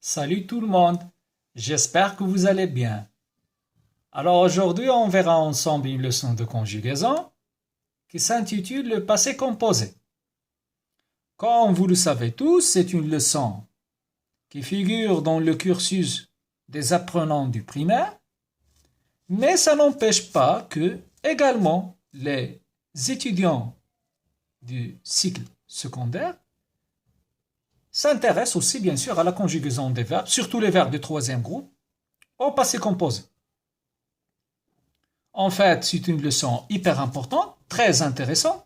Salut tout le monde, j'espère que vous allez bien. Alors aujourd'hui, on verra ensemble une leçon de conjugaison qui s'intitule le passé composé. Comme vous le savez tous, c'est une leçon qui figure dans le cursus des apprenants du primaire, mais ça n'empêche pas que également les étudiants du cycle secondaire s'intéressent aussi bien sûr à la conjugaison des verbes, surtout les verbes du troisième groupe, au passé composé. En fait, c'est une leçon hyper importante, très intéressante.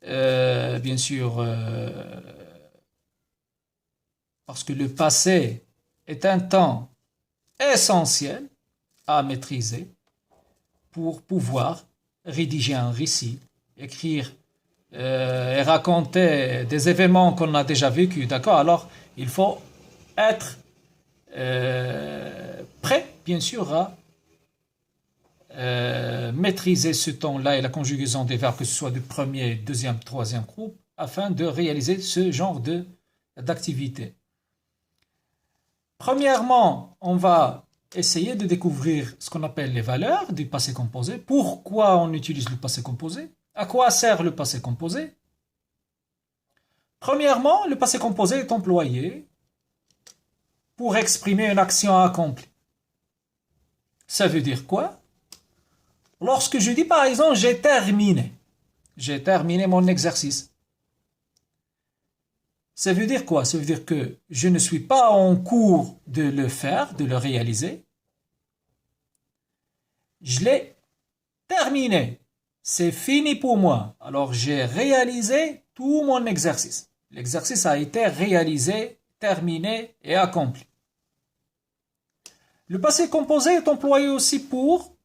Bien sûr, parce que le passé est un temps essentiel à maîtriser pour pouvoir rédiger un récit, écrire et raconter des événements qu'on a déjà vécus, d'accord? Alors, il faut être prêt, bien sûr, à maîtriser ce temps-là et la conjugaison des verbes, que ce soit du premier, deuxième, troisième groupe, afin de réaliser ce genre d'activité. Premièrement, on va essayer de découvrir ce qu'on appelle les valeurs du passé composé. Pourquoi on utilise le passé composé? À quoi sert le passé composé? Premièrement, le passé composé est employé pour exprimer une action accomplie. Ça veut dire quoi? Lorsque je dis par exemple j'ai terminé mon exercice. Ça veut dire quoi? Ça veut dire que je ne suis pas en cours de le faire, de le réaliser. Je l'ai terminé. C'est fini pour moi. Alors j'ai réalisé tout mon exercice. L'exercice a été réalisé, terminé et accompli. Le passé composé est employé aussi pour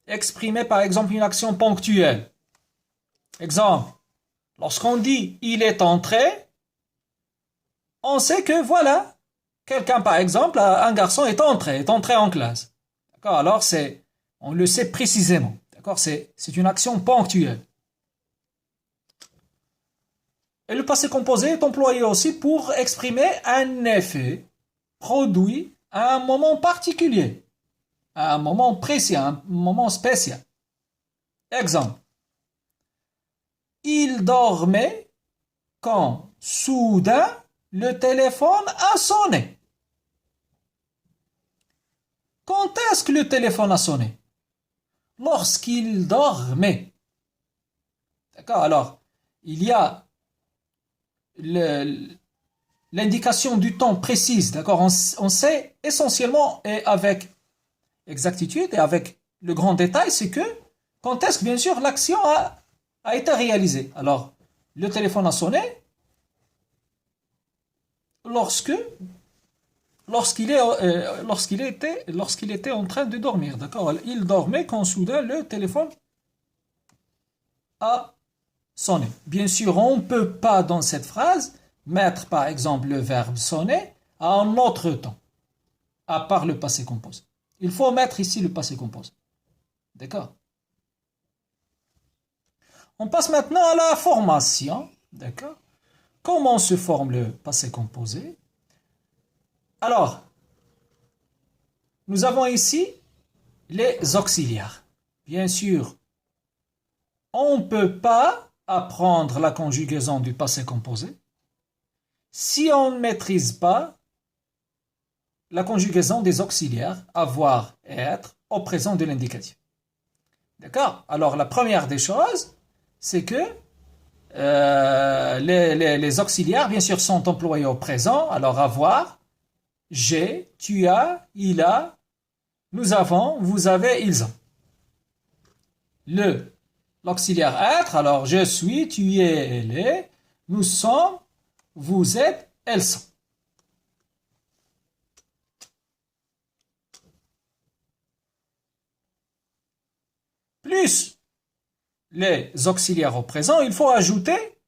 exprimer par exemple une action ponctuelle. Exemple, lorsqu'on dit il est entré, on sait que voilà, quelqu'un par exemple, un garçon est entré en classe. D'accord? Alors on le sait précisément. D'accord? C'est une action ponctuelle. Et le passé composé est employé aussi pour exprimer un effet produit à un moment particulier, à un moment précis, à un moment spécial. Exemple. Il dormait quand soudain le téléphone a sonné. Quand est-ce que le téléphone a sonné? Lorsqu'il dormait. D'accord? Alors, il y a l'indication du temps précise. D'accord? On sait essentiellement et avec exactitude et avec le grand détail, c'est que quand est-ce que bien sûr l'action a été réalisée. Alors, le téléphone a sonné lorsqu'il était en train de dormir, d'accord? Il dormait quand soudain le téléphone a sonné. Bien sûr, on ne peut pas dans cette phrase mettre par exemple le verbe sonner à un autre temps, à part le passé composé. Il faut mettre ici le passé composé. D'accord? On passe maintenant à la formation. D'accord? Comment se forme le passé composé? Alors, nous avons ici les auxiliaires. Bien sûr, on ne peut pas apprendre la conjugaison du passé composé si on ne maîtrise pas la conjugaison des auxiliaires avoir et être au présent de l'indicatif. D'accord? Alors, la première des choses, c'est que les auxiliaires, bien sûr, sont employés au présent. Alors, avoir, j'ai, tu as, il a, nous avons, vous avez, ils ont. L'auxiliaire être, alors je suis, tu es, elle est, nous sommes, vous êtes, elles sont. Plus les auxiliaires au présent, il faut ajouter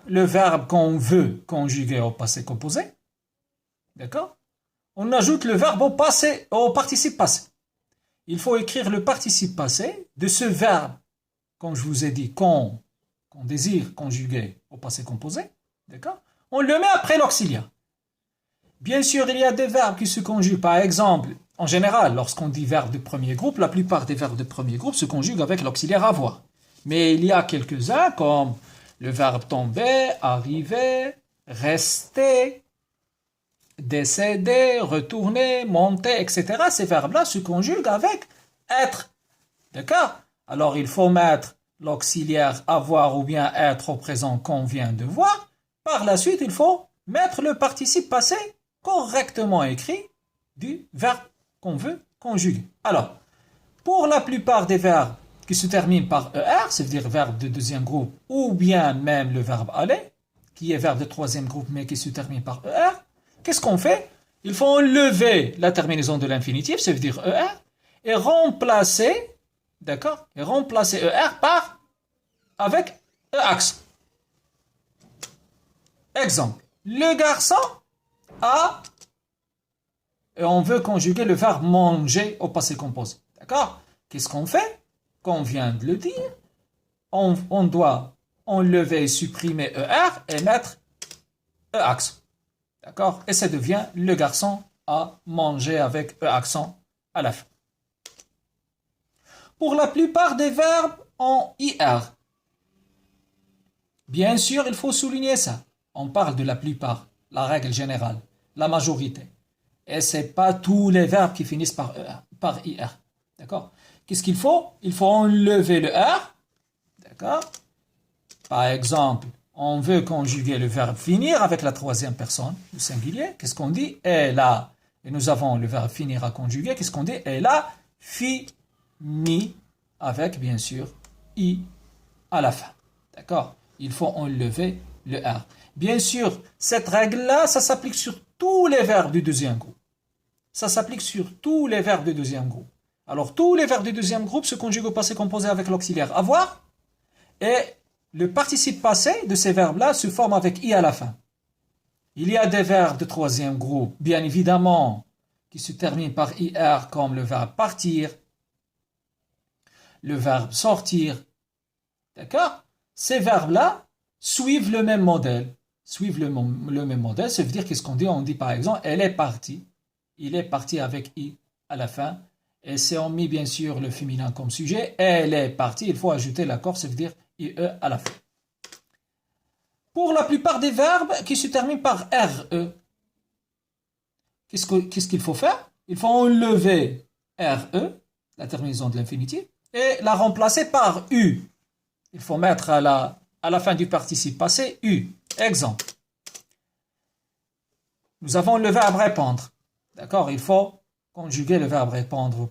le verbe qu'on veut conjuguer au passé composé. D'accord? On ajoute le verbe au participe passé. Il faut écrire le participe passé de ce verbe, comme je vous ai dit, qu'on désire conjuguer au passé composé. D'accord? On le met après l'auxiliaire. Bien sûr, il y a des verbes qui se conjuguent. Par exemple, en général, lorsqu'on dit verbe de premier groupe, la plupart des verbes de premier groupe se conjuguent avec l'auxiliaire avoir. Mais il y a quelques-uns comme le verbe tomber, arriver, rester, décéder, retourner, monter, etc. Ces verbes-là se conjuguent avec être. D'accord? Alors, il faut mettre l'auxiliaire avoir ou bien être au présent qu'on vient de voir. Par la suite, il faut mettre le participe passé correctement écrit du verbe qu'on veut conjuguer. Alors, pour la plupart des verbes qui se terminent par ER, c'est-à-dire verbe de deuxième groupe, ou bien même le verbe aller, qui est verbe de troisième groupe mais qui se termine par ER, qu'est-ce qu'on fait? Il faut enlever la terminaison de l'infinitif, ça veut dire ER, et remplacer, d'accord? Et remplacer ER par, avec EAX. Exemple, le garçon a, et on veut conjuguer le verbe manger au passé composé. D'accord? Qu'est-ce qu'on fait? Qu'on vient de le dire, on doit enlever et supprimer ER et mettre EAX. D'accord? Et ça devient le garçon a mangé avec E accent à la fin. Pour la plupart des verbes en IR, bien sûr, il faut souligner ça. On parle de la plupart, la règle générale, la majorité. Et ce n'est pas tous les verbes qui finissent par IR. D'accord? Qu'est-ce qu'il faut? Il faut enlever le R. D'accord? Par exemple, on veut conjuguer le verbe finir avec la troisième personne du singulier. Qu'est-ce qu'on dit? Elle a. Et nous avons le verbe finir à conjuguer. Qu'est-ce qu'on dit? Elle a fini avec, bien sûr, I à la fin. D'accord? Il faut enlever le R. Bien sûr, cette règle-là, ça s'applique sur tous les verbes du deuxième groupe. Ça s'applique sur tous les verbes du deuxième groupe. Alors, tous les verbes du deuxième groupe se conjuguent au passé composé avec l'auxiliaire avoir. Et le participe passé de ces verbes-là se forme avec I à la fin. Il y a des verbes de troisième groupe, bien évidemment, qui se terminent par IR, comme le verbe partir, le verbe sortir. D'accord? Ces verbes-là suivent le même modèle. Suivent le même modèle, ça veut dire qu'est-ce qu'on dit? On dit par exemple, elle est partie. Il est parti avec I à la fin. Et c'est on met bien sûr le féminin comme sujet. Elle est partie, il faut ajouter l'accord, ça veut dire IE à la fin. Pour la plupart des verbes qui se terminent par RE, qu'est-ce qu'il faut faire? Il faut enlever RE, la terminaison de l'infinitif, et la remplacer par U. Il faut mettre à la fin du participe passé U. Exemple. Nous avons le verbe répondre. D'accord? Il faut conjuguer le verbe répondre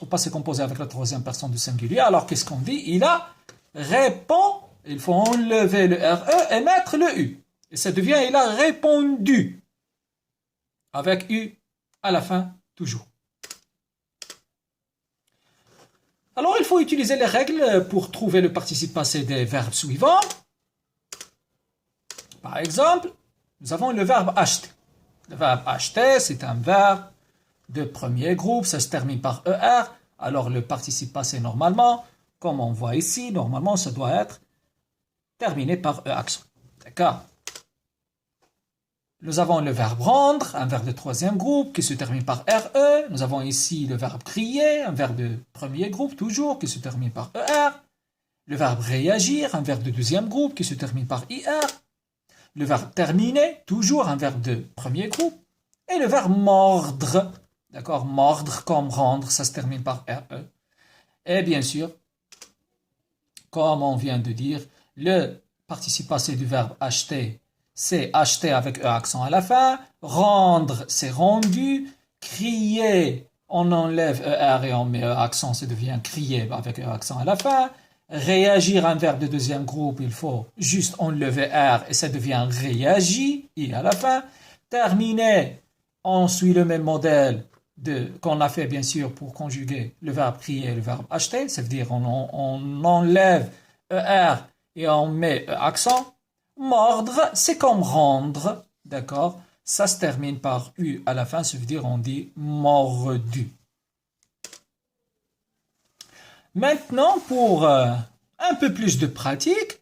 au passé composé avec la troisième personne du singulier. Alors, qu'est-ce qu'on dit? Il a répond. Il faut enlever le RE et mettre le U. Et ça devient il a répondu. Avec U à la fin, toujours. Alors, il faut utiliser les règles pour trouver le participe passé des verbes suivants. Par exemple, nous avons le verbe acheter. Le verbe acheter, c'est un verbe de premier groupe, ça se termine par ER. Alors, le participe passé, normalement, comme on voit ici, normalement, ça doit être terminé par E accent. D'accord? Nous avons le verbe rendre, un verbe de troisième groupe qui se termine par RE. Nous avons ici le verbe crier, un verbe de premier groupe toujours qui se termine par ER. Le verbe réagir, un verbe de deuxième groupe qui se termine par IR. Le verbe terminer, toujours un verbe de premier groupe. Et le verbe mordre, d'accord, mordre comme rendre, ça se termine par RE. Et bien sûr, comme on vient de dire, le participe passé du verbe acheter, c'est acheter avec E accent à la fin. Rendre, c'est rendu. Crier, on enlève ER et on met E accent, ça devient crier avec E accent à la fin. Réagir, un verbe de deuxième groupe, il faut juste enlever R et ça devient réagi, I à la fin. Terminer, on suit le même modèle qu'on a fait bien sûr pour conjuguer le verbe crier et le verbe acheter, ça veut dire on enlève ER et on met E accent. Mordre, c'est comme rendre, d'accord? Ça se termine par U à la fin, ça veut dire on dit mordu. Maintenant, pour un peu plus de pratique,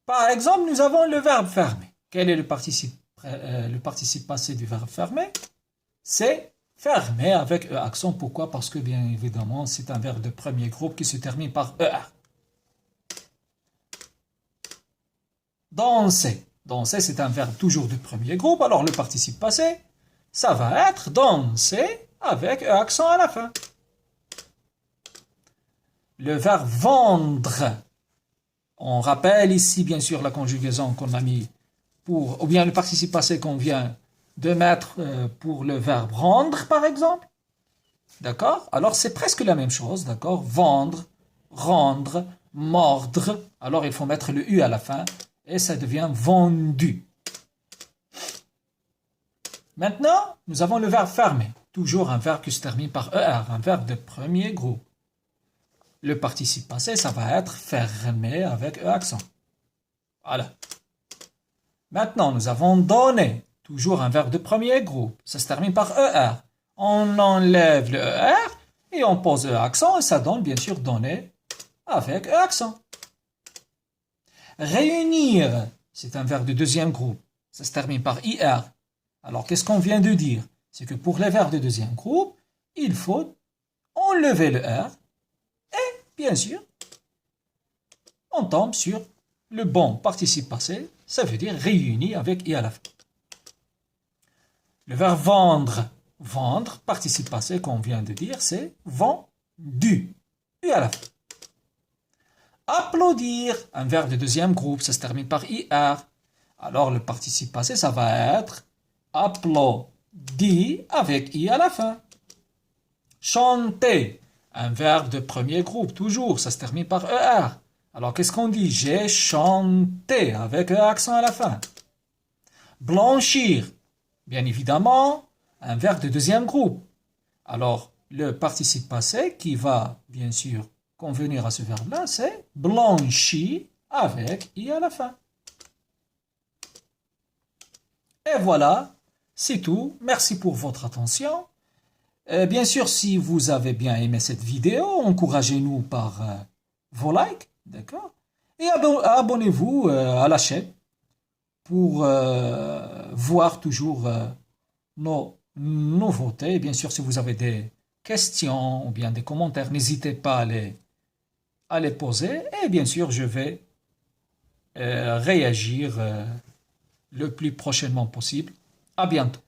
par exemple, nous avons le verbe fermer. Quel est le participe le participe passé du verbe fermer, c'est fermé avec E accent. Pourquoi? Parce que bien évidemment, c'est un verbe de premier groupe qui se termine par ER. Danser. Danser, c'est un verbe toujours de premier groupe. Alors, le participe passé, ça va être danser avec E accent à la fin. Le verbe vendre. On rappelle ici, bien sûr, la conjugaison qu'on a mis pour, ou bien le participe passé qu'on vient de mettre pour le verbe rendre, par exemple. D'accord? Alors, c'est presque la même chose, d'accord? Vendre, rendre, mordre. Alors, il faut mettre le U à la fin et ça devient vendu. Maintenant, nous avons le verbe fermer. Toujours un verbe qui se termine par ER, un verbe de premier groupe. Le participe passé, ça va être fermé avec E accent. Voilà. Maintenant, nous avons donné. Toujours un verbe de premier groupe. Ça se termine par ER. On enlève le ER et on pose E accent et ça donne bien sûr donner avec E accent. Réunir, c'est un verbe de deuxième groupe. Ça se termine par IR. Alors, qu'est-ce qu'on vient de dire? C'est que pour les verbes de deuxième groupe, il faut enlever le R et, bien sûr, on tombe sur le bon participe passé. Ça veut dire réuni avec I à la fin. Le verbe vendre. Vendre, participe passé qu'on vient de dire, c'est vendu. U à la fin. Applaudir, un verbe de deuxième groupe, ça se termine par IR. Alors le participe passé, ça va être applaudi avec I à la fin. Chanter, un verbe de premier groupe, toujours, ça se termine par ER. Alors qu'est-ce qu'on dit? J'ai chanté avec E accent à la fin. Blanchir, bien évidemment, un verbe de deuxième groupe. Alors le participe passé qui va bien sûr convenir à ce verbe-là, c'est blanchi avec I à la fin. Et voilà, c'est tout. Merci pour votre attention. Bien sûr, si vous avez bien aimé cette vidéo, encouragez-nous par vos likes, d'accord? Et abonnez-vous à la chaîne pour voir toujours nos nouveautés. Bien sûr, si vous avez des questions ou bien des commentaires, n'hésitez pas à les poser. Et bien sûr, je vais réagir le plus prochainement possible. À bientôt.